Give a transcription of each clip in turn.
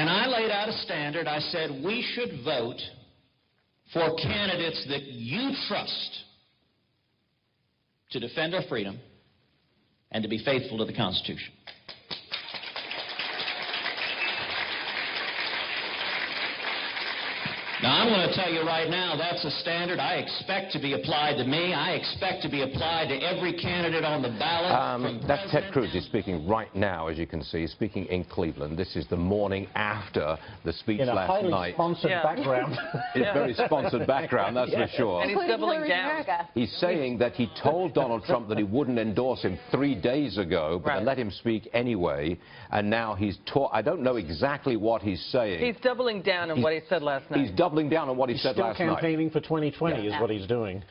And I laid out a standard. I said we should vote for candidates that you trust to defend our freedom and to be faithful to the Constitution. Now, I'm going to tell you right now, that's a standard I expect to be applied to me. I expect to be applied to every candidate on the ballot. That's Ted Cruz. He's speaking right now, as you can see. He's speaking in Cleveland. This is the morning after the speech last night. In a highly sponsored background. It's a very sponsored background, that's for sure. And he's doubling down. He's saying that he told Donald Trump that he wouldn't endorse him 3 days ago, but they let him speak anyway. And now he's I don't know exactly what he's saying. He's doubling down on what he said last night. He's doubling down on what he said last night. Still campaigning for 2020 is what he's doing.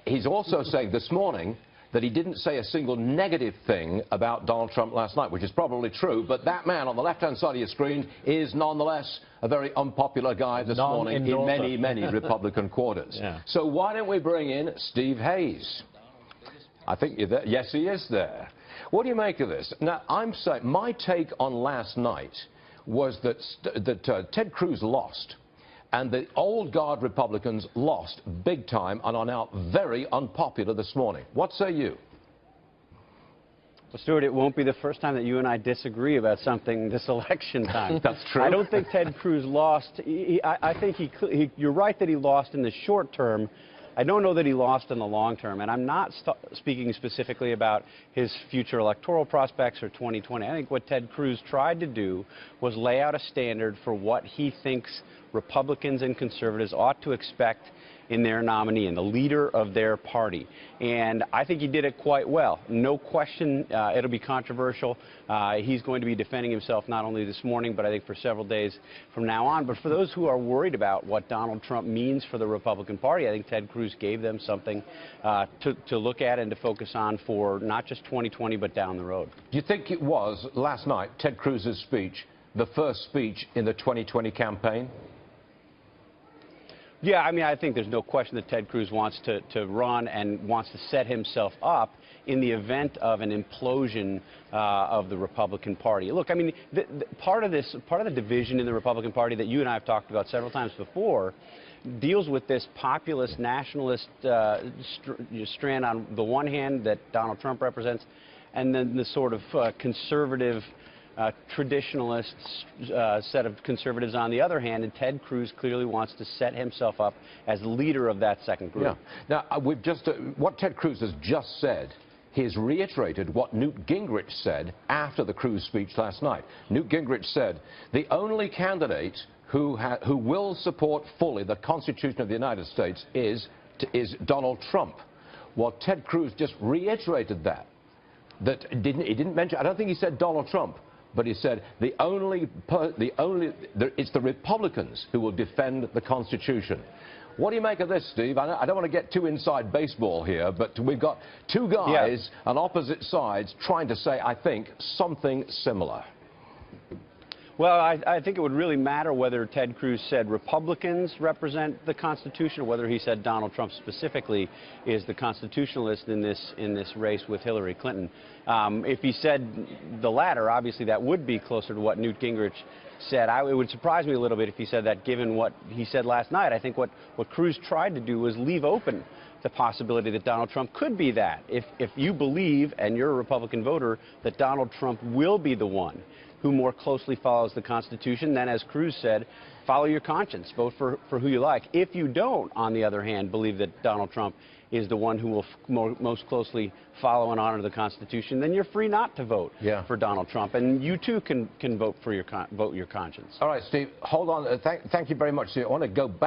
He's also saying this morning that he didn't say a single negative thing about Donald Trump last night, which is probably true, but that man on the left-hand side of your screen is nonetheless a very unpopular guy this morning in many, many Republican quarters. So why don't we bring in Steve Hayes? I think you're there. Yes, he is there. What do you make of this? Now, I'm saying my take on last night was that Ted Cruz lost, and the old guard Republicans lost big time and are now very unpopular this morning. What say you? Well, Stuart, it won't be the first time that you and I disagree about something this election time. That's true. I don't think Ted Cruz lost. I think you're right that he lost in the short term. I don't know that he lost in the long term, and I'm not speaking specifically about his future electoral prospects or 2020. I think what Ted Cruz tried to do was lay out a standard for what he thinks Republicans and conservatives ought to expect in their nominee and the leader of their party. And I think he did it quite well. No question it'll be controversial. He's going to be defending himself not only this morning, but I think for several days from now on. But for those who are worried about what Donald Trump means for the Republican Party, I think Ted Cruz gave them something to look at and to focus on for not just 2020, but down the road. Do you think it was, last night, Ted Cruz's speech, the first speech in the 2020 campaign? Yeah, I mean, I think there's no question that Ted Cruz wants to run and wants to set himself up in the event of an implosion of the Republican Party. Look, I mean, part of the division in the Republican Party that you and I have talked about several times before deals with this populist, nationalist strand on the one hand that Donald Trump represents, and then the sort of conservative, traditionalist set of conservatives on the other hand, and Ted Cruz clearly wants to set himself up as the leader of that second group. Yeah. Now, we've just what Ted Cruz has just said. He has reiterated what Newt Gingrich said after the Cruz speech last night. Newt Gingrich said, the only candidate who will support fully the Constitution of the United States is Donald Trump. Well, Ted Cruz just reiterated that. He didn't mention, I don't think he said Donald Trump, but he said it's the Republicans who will defend the Constitution. What do you make of this, Steve? I don't want to get too inside baseball here, but we've got two guys on opposite sides trying to say, I think, something similar. Well, I think it would really matter whether Ted Cruz said Republicans represent the Constitution or whether he said Donald Trump specifically is the constitutionalist in this race with Hillary Clinton. If he said the latter, obviously that would be closer to what Newt Gingrich said. It would surprise me a little bit if he said that, given what he said last night. I think what Cruz tried to do was leave open the possibility that Donald Trump could be that. If you believe, and you're a Republican voter, that Donald Trump will be the one who more closely follows the Constitution, then, as Cruz said, follow your conscience. Vote for who you like. If you don't, on the other hand, believe that Donald Trump is the one who will most closely follow and honor the Constitution, then you're free not to vote for Donald Trump. And you, too, can vote for your conscience. All right, Steve, hold on. Thank you very much, Steve. I want to go back.